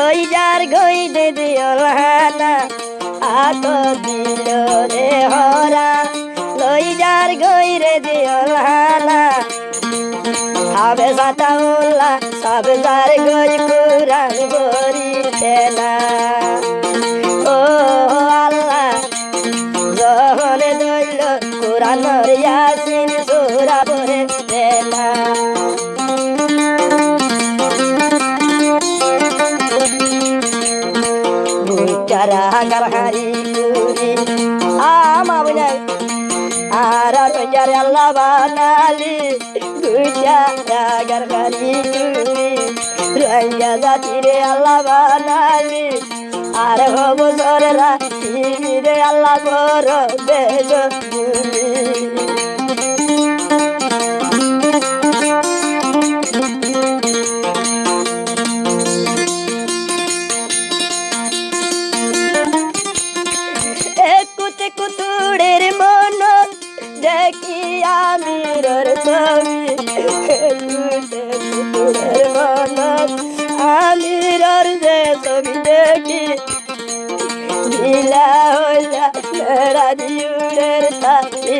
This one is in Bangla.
লই যার গই দে দিওলানা আতো দিল রে হরা লই যার গই রে দিওলানা হবে সাতাউল্লা সব যার গই কুরআন বরিতে না ও আল্লাহ জহরে দইল কুরআনের ইয়াসিন সূরা পড়ে না cara garhari kuri amabnya arar penjar Allah banali cara garhari kuri raya zatire Allah banali ar hobo sorra tire Allah goro bejo কুতুড়ের মন দেখি আমিরের ছবি কুতুড়ের মন আমিরের যে ছবি দেখি নীলা হইলা মেরা দিউরের থাকি